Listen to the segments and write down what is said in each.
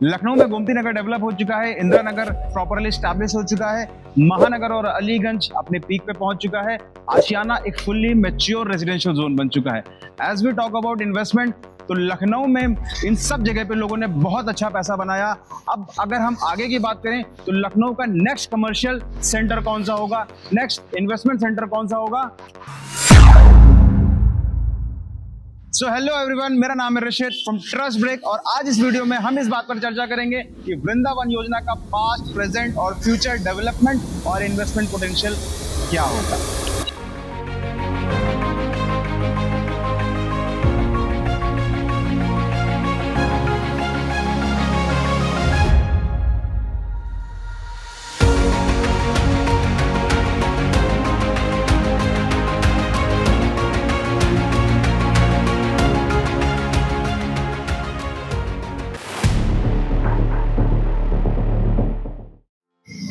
लखनऊ में गोमती नगर डेवलप हो चुका है, इंदिरा नगर प्रॉपरली स्टैब्लिश हो चुका है, महानगर और अलीगंज अपने पीक पे पहुंच चुका है, आशियाना एक फुल्ली मैच्योर रेजिडेंशियल जोन बन चुका है। As we talk about investment, तो लखनऊ में इन सब जगह पे लोगों ने बहुत अच्छा पैसा बनाया। अब अगर हम आगे की बात करें तो लखनऊ का नेक्स्ट कमर्शियल सेंटर कौन सा होगा, नेक्स्ट इन्वेस्टमेंट सेंटर कौन सा होगा। सो हेलो एवरीवन, मेरा नाम है ऋषित फ्रॉम ट्रस्ट ब्रेक और आज इस वीडियो में हम इस बात पर चर्चा करेंगे कि वृंदावन योजना का पास्ट, प्रेजेंट और फ्यूचर डेवलपमेंट और इन्वेस्टमेंट पोटेंशियल क्या होगा।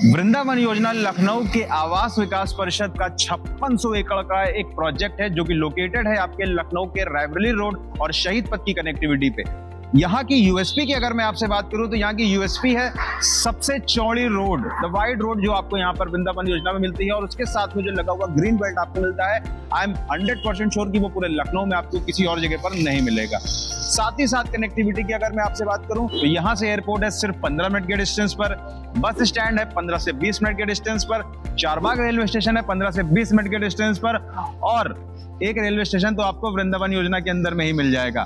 वृंदावन योजना लखनऊ के आवास विकास परिषद का 5600 एकड़ का एक प्रोजेक्ट है जो कि लोकेटेड है आपके लखनऊ के रायबरेली रोड और शहीद पथ की कनेक्टिविटी पे। यहाँ की यूएसपी की अगर मैं आपसे बात करूं तो यहाँ की यूएसपी है सबसे चौड़ी रोड, द वाइड रोड जो आपको यहाँ पर वृंदावन योजना में मिलती है और उसके साथ में जो लगा हुआ ग्रीन बेल्ट आपको मिलता है। आई एम 100% श्योर कि वो पूरे लखनऊ में आपको किसी और जगह पर नहीं मिलेगा। साथ ही साथ कनेक्टिविटी की अगर मैं आपसे बात करूं तो यहाँ से एयरपोर्ट है सिर्फ 15 मिनट के डिस्टेंस पर, बस स्टैंड है 15 से 20 मिनट के डिस्टेंस पर, चारबाग रेलवे स्टेशन है 15 से 20 मिनट के डिस्टेंस पर और एक रेलवे स्टेशन तो आपको वृंदावन योजना के अंदर में ही मिल जाएगा।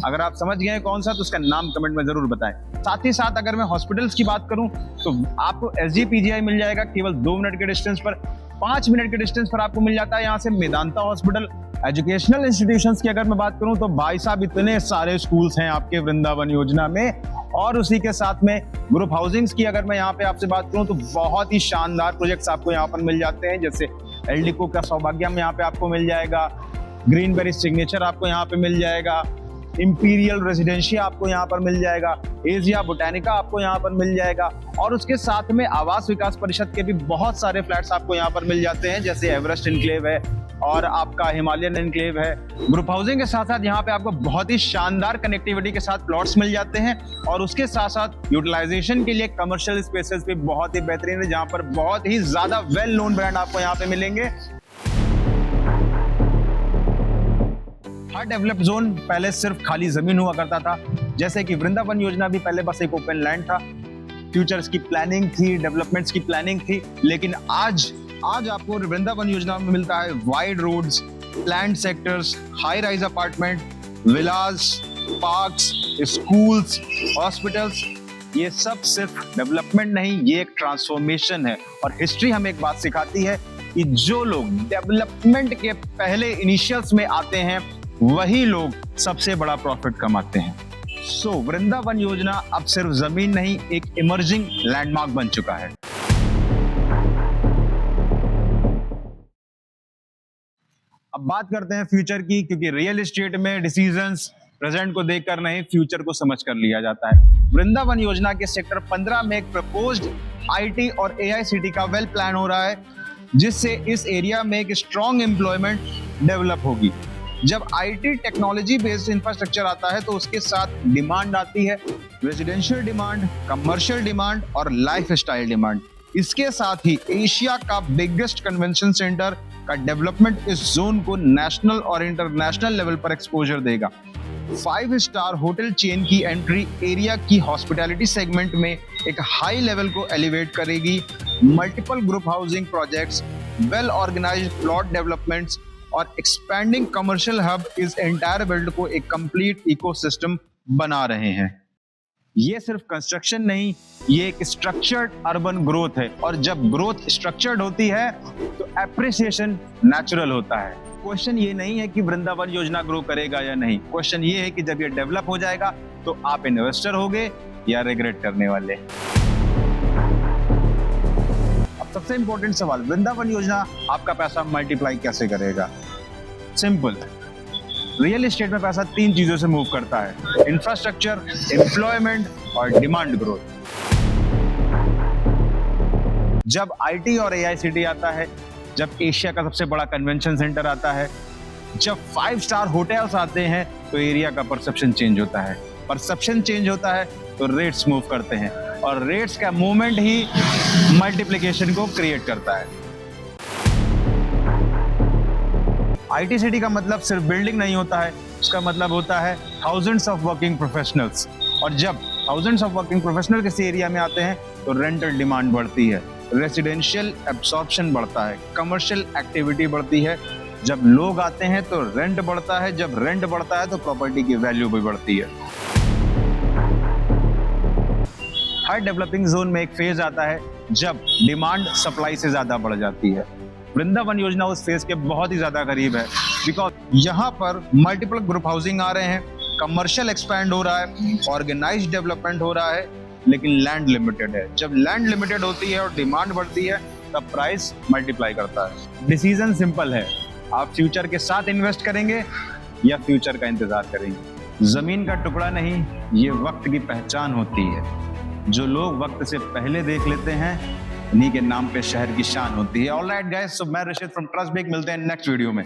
अगर आप समझ गए कौन सा तो उसका नाम कमेंट में जरूर बताएं। साथ ही साथ अगर मैं हॉस्पिटल्स की बात करूं तो आपको एसजीपीजीआई मिल जाएगा केवल 2 मिनट के डिस्टेंस पर, 5 मिनट के डिस्टेंस पर आपको मिल जाता है यहाँ से मेदांता हॉस्पिटल। एजुकेशनल इंस्टीट्यूशंस की अगर मैं बात करूं तो भाई साहब इतने सारे स्कूल्स हैं आपके वृंदावन योजना में और उसी के साथ में ग्रुप हाउसिंग्स की अगर मैं यहाँ पे आपसे बात करूं तो बहुत ही शानदार प्रोजेक्ट्स आपको यहाँ पर मिल जाते हैं, जैसे एलडीको का सौभाग्यम यहाँ पे आपको मिल जाएगा, ग्रीनबेरी सिग्नेचर आपको यहाँ पे मिल जाएगा, इंपीरियल रेजिडेंशिया आपको यहाँ पर मिल जाएगा, एजिया बोटानिका आपको यहाँ पर मिल जाएगा और उसके साथ में आवास विकास परिषद के भी बहुत सारे फ्लैट्स आपको यहाँ पर मिल जाते हैं, जैसे एवरेस्ट इनक्लेव है और आपका हिमालयन इनक्लेव है। ग्रुप हाउसिंग के साथ साथ यहाँ पे आपको बहुत ही शानदार कनेक्टिविटी के साथ प्लॉट्स मिल जाते हैं और उसके साथ साथ यूटिलाइजेशन के लिए कमर्शियल स्पेसेस भी बहुत ही बेहतरीन है, जहाँ पर बहुत ही ज्यादा वेल नोन ब्रांड आपको यहाँ पे मिलेंगे। हर डेवलप जोन पहले सिर्फ खाली जमीन हुआ करता था, जैसे कि वृंदावन योजना भी पहले बस एक ओपन लैंड था, फ्यूचर्स की प्लानिंग थी, डेवलपमेंट्स की प्लानिंग थी, लेकिन आज आपको वृंदावन योजना में मिलता है wide roads, planned sectors, high rise apartment, villas, parks, schools, hospitals. ये सब सिर्फ डेवलपमेंट नहीं, ये एक ट्रांसफॉर्मेशन है और हिस्ट्री हमें एक बात सिखाती है कि जो लोग डेवलपमेंट के पहले इनिशियल्स में आते हैं वही लोग सबसे बड़ा प्रॉफिट कमाते हैं। सो वृंदावन योजना अब सिर्फ जमीन नहीं, एक इमर्जिंग लैंडमार्क बन चुका है। अब बात करते हैं फ्यूचर की, क्योंकि रियल एस्टेट में डिसीजंस प्रेजेंट को देखकर नहीं फ्यूचर को समझकर लिया जाता है। वृंदावन योजना के सेक्टर 15 में एक प्रपोज्ड आईटी और एआई सिटी का वेल प्लान हो रहा है, जिससे इस एरिया में एक स्ट्रॉन्ग एम्प्लॉयमेंट डेवलप होगी। जब आईटी टेक्नोलॉजी बेस्ड इंफ्रास्ट्रक्चर आता है तो उसके साथ डिमांड आती है, रेजिडेंशियल डिमांड, कमर्शियल डिमांड और लाइफस्टाइल डिमांड। इसके साथ ही एशिया का बिगेस्ट कन्वेंशन सेंटर का डेवलपमेंट इस जोन को नेशनल और इंटरनेशनल लेवल पर एक्सपोजर देगा। 5 स्टार होटल चेन की एंट्री एरिया की हॉस्पिटैलिटी सेगमेंट में एक हाई लेवल को एलिवेट करेगी। Multiple group housing projects, well organised plot developments और एक्सपैंडिंग कमर्शियल हब इस एंटायर बिल्ड को एक कंप्लीट इकोसिस्टम बना रहे हैं। ये सिर्फ कंस्ट्रक्शन नहीं, ये एक स्ट्रक्चर्ड अर्बन ग्रोथ है और जब ग्रोथ स्ट्रक्चर्ड होती है तो एप्रिसिएशन नेचुरल होता है। क्वेश्चन ये नहीं है कि वृंदावन योजना ग्रो करेगा या नहीं, क्वेश्चन ये है कि जब ये डेवलप हो जाएगा तो आप इन्वेस्टर होगे या रिग्रेट करने वाले। अब सबसे इंपॉर्टेंट सवाल, वृंदावन योजना आपका पैसा मल्टीप्लाई कैसे करेगा? सिंपल, रियल एस्टेट में पैसा 3 चीजों से मूव करता है, इंफ्रास्ट्रक्चर, एम्प्लॉयमेंट और डिमांड ग्रोथ। जब आईटी और एआई सिटी आता है, जब एशिया का सबसे बड़ा कन्वेंशन सेंटर आता है, जब 5 स्टार होटल्स आते हैं तो एरिया का परसेप्शन चेंज होता है। परसेप्शन चेंज होता है तो रेट्स मूव करते हैं, और रेट्स का मूवमेंट ही मल्टीप्लिकेशन को क्रिएट करता है। आईटी सिटी का मतलब सिर्फ बिल्डिंग नहीं होता है, उसका मतलब होता है थाउजेंड्स ऑफ वर्किंग प्रोफेशनल्स। और जब थाउजेंड्स ऑफ वर्किंग प्रोफेशनल किसी एरिया में आते हैं तो रेंटल डिमांड बढ़ती है, रेसिडेंशियल एब्सॉर्प्शन बढ़ता है, कमर्शियल एक्टिविटी बढ़ती है। जब लोग आते हैं तो रेंट बढ़ता है, जब रेंट बढ़ता है तो प्रॉपर्टी की वैल्यू भी बढ़ती है। हर डेवलपिंग जोन में एक फेज आता है जब डिमांड सप्लाई से ज्यादा बढ़ जाती है। वृंदावन योजना उस फेज के बहुत ही ज्यादा करीब है, बिकॉज यहाँ पर मल्टीपल ग्रुप हाउसिंग आ रहे हैं, कमर्शियल एक्सपैंड हो रहा है, ऑर्गेनाइज्ड डेवलपमेंट हो रहा है, लेकिन लैंड लिमिटेड है। जब लैंड लिमिटेड होती है और डिमांड बढ़ती है तब प्राइस मल्टीप्लाई करता है। डिसीजन सिंपल है, आप फ्यूचर के साथ इन्वेस्ट करेंगे या फ्यूचर का इंतजार करेंगे। जमीन का टुकड़ा नहीं, ये वक्त की पहचान होती है। जो लोग वक्त से पहले देख लेते हैं उन्हीं के नाम पे शहर की शान होती है। ऑलराइट गाइस, सो मैं ऋषित फ्रॉम ट्रस्ट बिग, मिलते हैं नेक्स्ट वीडियो में।